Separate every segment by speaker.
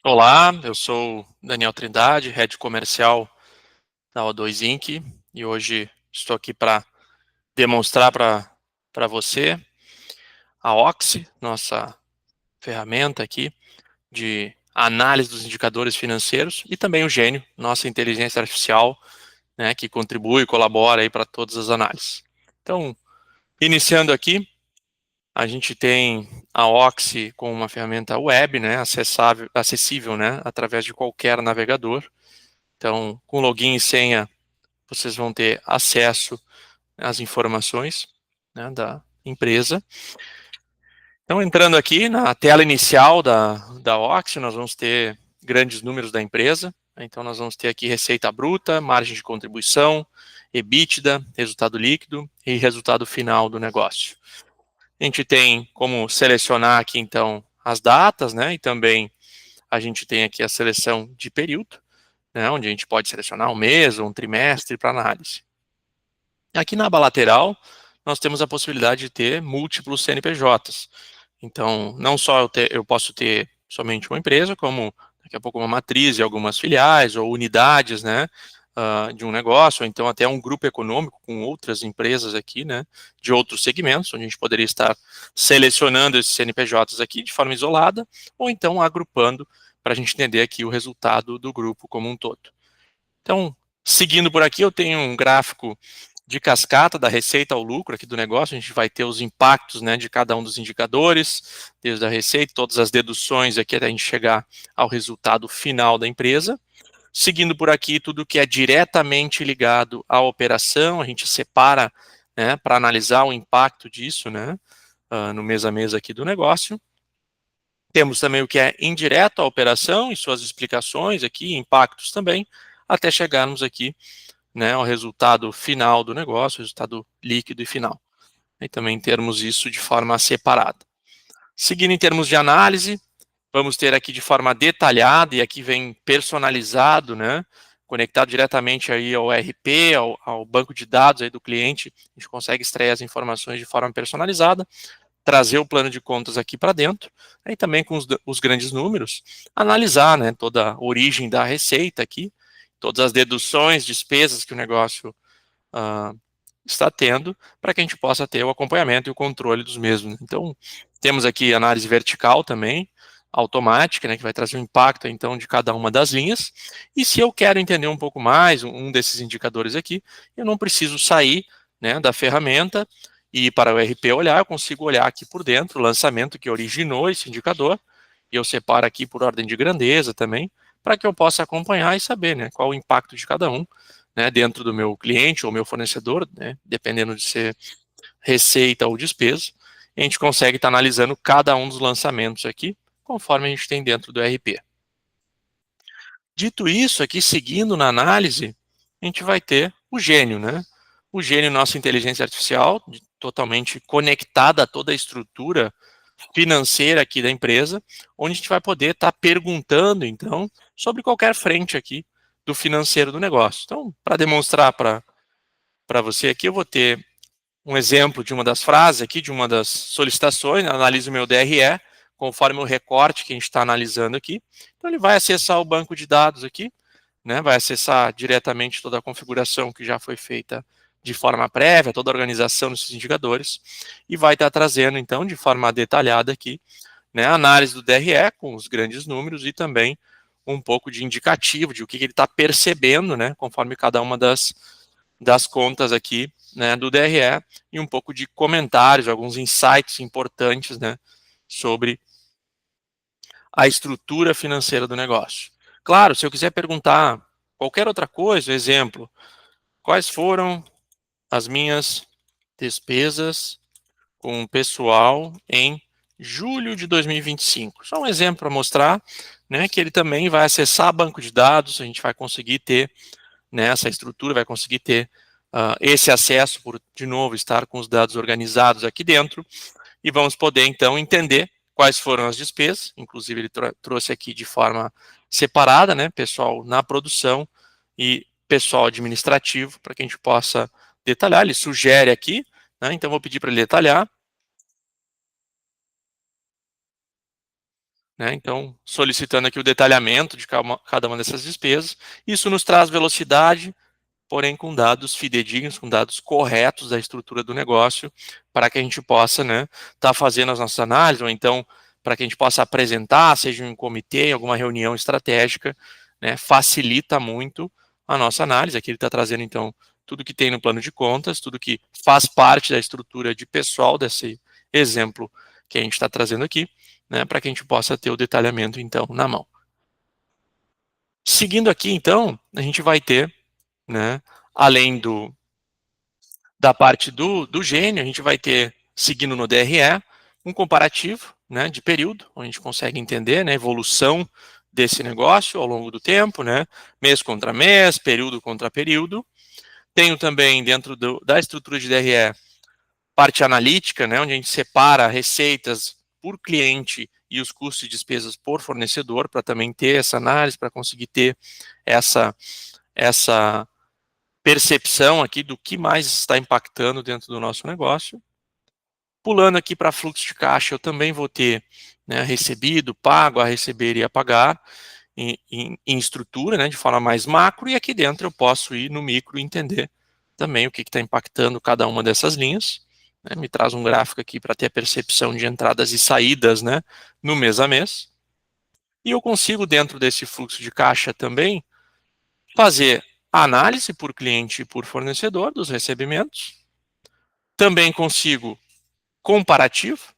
Speaker 1: Olá, eu sou Daniel Trindade, Head Comercial da O2 Inc. E hoje estou aqui para demonstrar para você a Oxy, nossa ferramenta aqui de análise dos indicadores financeiros, e também o Gênio, nossa inteligência artificial, né, que contribui e colabora aí para todas as análises. Então, iniciando aqui, a gente tem a Oxy com uma ferramenta web, né, acessível, né, através de qualquer navegador. Então, com login e senha, vocês vão ter acesso às informações, né, da empresa. Então, entrando aqui na tela inicial da Oxy, nós vamos ter grandes números da empresa. Então, nós vamos ter aqui receita bruta, margem de contribuição, EBITDA, resultado líquido e resultado final do negócio. A gente tem como selecionar aqui, então, as datas, né, e também a gente tem aqui a seleção de período, né, onde a gente pode selecionar um mês ou um trimestre para análise. Aqui na aba lateral, nós temos a possibilidade de ter múltiplos CNPJs. Então, não só eu posso ter somente uma empresa, como daqui a pouco uma matriz e algumas filiais ou unidades, né, de um negócio, ou então até um grupo econômico com outras empresas aqui, né, de outros segmentos, onde a gente poderia estar selecionando esses CNPJs aqui de forma isolada, ou então agrupando para a gente entender aqui o resultado do grupo como um todo. Então, seguindo por aqui, eu tenho um gráfico de cascata da receita ao lucro aqui do negócio. A gente vai ter os impactos, né, de cada um dos indicadores, desde a receita, todas as deduções aqui até a gente chegar ao resultado final da empresa. Seguindo por aqui, tudo que é diretamente ligado à operação, a gente separa, né, para analisar o impacto disso, né, no mês a mês aqui do negócio. Temos também o que é indireto à operação e suas explicações aqui, impactos também, até chegarmos aqui, né, ao resultado final do negócio, resultado líquido e final. E também termos isso de forma separada. Seguindo em termos de análise, vamos ter aqui de forma detalhada, e aqui vem personalizado, né, conectado diretamente aí ao ERP, ao banco de dados aí do cliente, a gente consegue extrair as informações de forma personalizada, trazer o plano de contas aqui para dentro, e também com os grandes números, analisar, né, toda a origem da receita aqui, todas as deduções, despesas que o negócio está tendo, para que a gente possa ter o acompanhamento e o controle dos mesmos. Então, temos aqui análise vertical também, automática, né, que vai trazer o impacto, então, de cada uma das linhas. E se eu quero entender um pouco mais um desses indicadores aqui, eu não preciso sair, né, da ferramenta e ir para o RP olhar, eu consigo olhar aqui por dentro o lançamento que originou esse indicador, e eu separo aqui por ordem de grandeza também, para que eu possa acompanhar e saber, né, qual o impacto de cada um, né, dentro do meu cliente ou meu fornecedor, né, dependendo de ser receita ou despesa. A gente consegue estar analisando cada um dos lançamentos aqui, conforme a gente tem dentro do RP. Dito isso, aqui seguindo na análise, a gente vai ter o Gênio, né? O Gênio, nossa inteligência artificial, totalmente conectada a toda a estrutura financeira aqui da empresa, onde a gente vai poder estar perguntando, então, sobre qualquer frente aqui do financeiro do negócio. Então, para demonstrar para você aqui, eu vou ter um exemplo de uma das frases aqui, de uma das solicitações, analise o meu DRE, conforme o recorte que a gente está analisando aqui. Então, ele vai acessar o banco de dados aqui, né, vai acessar diretamente toda a configuração que já foi feita de forma prévia, toda a organização desses indicadores, e vai estar trazendo, então, de forma detalhada aqui, né, a análise do DRE com os grandes números e também um pouco de indicativo de o que ele está percebendo, né, conforme cada uma das contas aqui, né, do DRE, e um pouco de comentários, alguns insights importantes, né, sobre a estrutura financeira do negócio. Claro, se eu quiser perguntar qualquer outra coisa, exemplo, quais foram as minhas despesas com o pessoal em julho de 2025. Só um exemplo para mostrar, né, que ele também vai acessar banco de dados, a gente vai conseguir ter, né, essa estrutura, vai conseguir ter esse acesso por, de novo, estar com os dados organizados aqui dentro, e vamos poder, então, entender quais foram as despesas, inclusive ele trouxe aqui de forma separada, né, pessoal na produção e pessoal administrativo, para que a gente possa detalhar. Ele sugere aqui, né, então vou pedir para ele detalhar. né? Então, solicitando aqui o detalhamento de cada uma dessas despesas. Isso nos traz velocidade, porém com dados fidedignos, com dados corretos da estrutura do negócio, para que a gente possa, né, estar fazendo as nossas análises, ou então para que a gente possa apresentar, seja em um comitê, em alguma reunião estratégica, né, facilita muito a nossa análise. Aqui ele está trazendo, então, tudo que tem no plano de contas, tudo que faz parte da estrutura de pessoal desse exemplo que a gente está trazendo aqui, né, para que a gente possa ter o detalhamento, então, na mão. Seguindo aqui, então, a gente vai ter, né, além da parte do gênio, a gente vai ter, seguindo no DRE, um comparativo, né, de período, onde a gente consegue entender, né, a evolução desse negócio ao longo do tempo, né, mês contra mês, período contra período. Tenho também, dentro da estrutura de DRE, parte analítica, né, onde a gente separa receitas por cliente e os custos e despesas por fornecedor, para também ter essa análise, para conseguir ter essa percepção aqui do que mais está impactando dentro do nosso negócio. Pulando aqui para fluxo de caixa, eu também vou ter, né, recebido, pago, a receber e a pagar em estrutura, né, de forma mais macro, e aqui dentro eu posso ir no micro e entender também o que está impactando cada uma dessas linhas. Né, me traz um gráfico aqui para ter a percepção de entradas e saídas, né, no mês a mês. E eu consigo, dentro desse fluxo de caixa também, fazer a análise por cliente e por fornecedor dos recebimentos. Também consigo comparativo,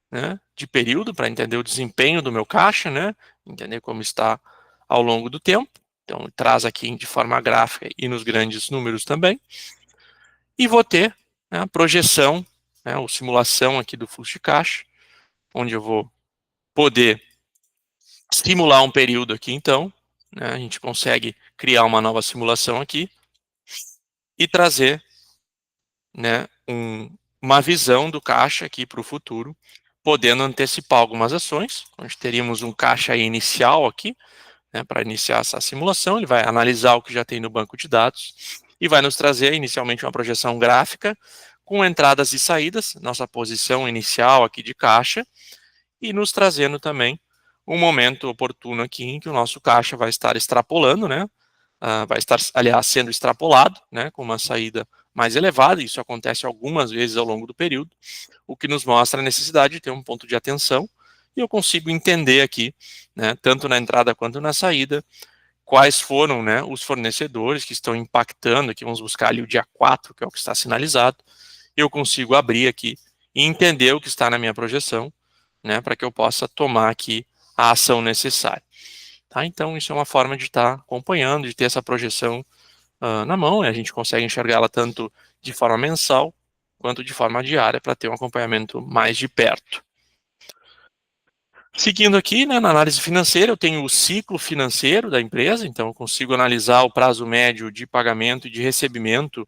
Speaker 1: né, de período, para entender o desempenho do meu caixa, né, entender como está ao longo do tempo. Então, traz aqui de forma gráfica e nos grandes números também. E vou ter, né, a projeção, né, ou simulação aqui do fluxo de caixa, onde eu vou poder simular um período aqui, então, né, a gente consegue criar uma nova simulação aqui e trazer, né, uma visão do caixa aqui para o futuro, podendo antecipar algumas ações, onde teríamos um caixa inicial aqui, né, para iniciar essa simulação. Ele vai analisar o que já tem no banco de dados e vai nos trazer inicialmente uma projeção gráfica com entradas e saídas, nossa posição inicial aqui de caixa, e nos trazendo também um momento oportuno aqui em que o nosso caixa vai estar extrapolando, né, vai estar, aliás, sendo extrapolado, né, com uma saída mais elevada. Isso acontece algumas vezes ao longo do período, o que nos mostra a necessidade de ter um ponto de atenção, e eu consigo entender aqui, né, tanto na entrada quanto na saída, quais foram, né, os fornecedores que estão impactando. Aqui vamos buscar ali o dia 4, que é o que está sinalizado. Eu consigo abrir aqui e entender o que está na minha projeção, né, para que eu possa tomar aqui a ação necessária. Tá? Então, isso é uma forma de estar acompanhando, de ter essa projeção na mão, e a gente consegue enxergar ela tanto de forma mensal quanto de forma diária, para ter um acompanhamento mais de perto. Seguindo aqui, né, na análise financeira, eu tenho o ciclo financeiro da empresa, então eu consigo analisar o prazo médio de pagamento e de recebimento,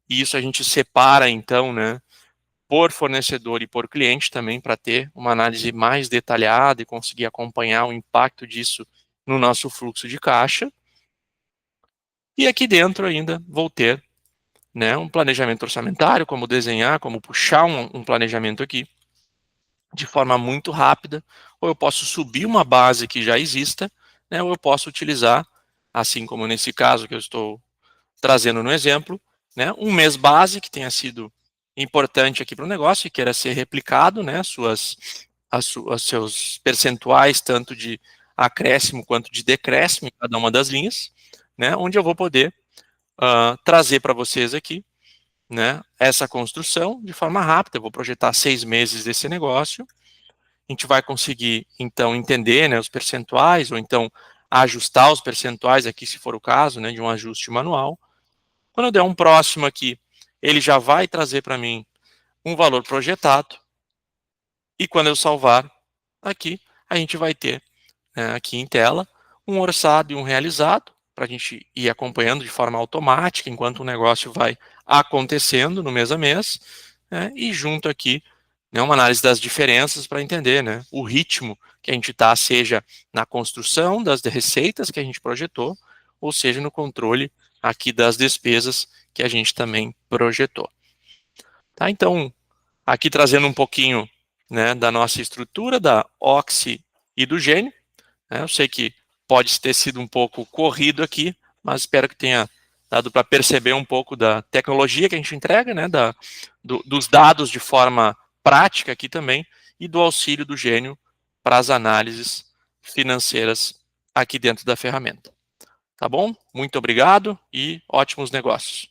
Speaker 1: e isso a gente separa, então, né, por fornecedor e por cliente também, para ter uma análise mais detalhada e conseguir acompanhar o impacto disso no nosso fluxo de caixa. E aqui dentro ainda vou ter, né, um planejamento orçamentário, como desenhar, como puxar um planejamento aqui de forma muito rápida, ou eu posso subir uma base que já exista, né, ou eu posso utilizar, assim como nesse caso que eu estou trazendo no exemplo, né, um mês base que tenha sido importante aqui para o negócio e queira ser replicado, né, seus percentuais, tanto de acréscimo quanto de decréscimo em cada uma das linhas, né, onde eu vou poder trazer para vocês aqui, né, essa construção de forma rápida. Eu vou projetar 6 meses desse negócio. A gente vai conseguir, então, entender, né, os percentuais, ou então ajustar os percentuais aqui, se for o caso, né, de um ajuste manual. Quando eu der um próximo aqui, ele já vai trazer para mim um valor projetado, e quando eu salvar aqui, a gente vai ter, né, aqui em tela, um orçado e um realizado, para a gente ir acompanhando de forma automática, enquanto o negócio vai acontecendo no mês a mês, né, e junto aqui, né, uma análise das diferenças para entender, né, o ritmo que a gente está, seja na construção das receitas que a gente projetou, ou seja, no controle aqui das despesas que a gente também projetou. Tá? Então, aqui trazendo um pouquinho, né, da nossa estrutura, da Oxy e do Gênio. Eu sei que pode ter sido um pouco corrido aqui, mas espero que tenha dado para perceber um pouco da tecnologia que a gente entrega, né, dos dados de forma prática aqui também, e do auxílio do Gênio para as análises financeiras aqui dentro da ferramenta. Tá bom? Muito obrigado e ótimos negócios.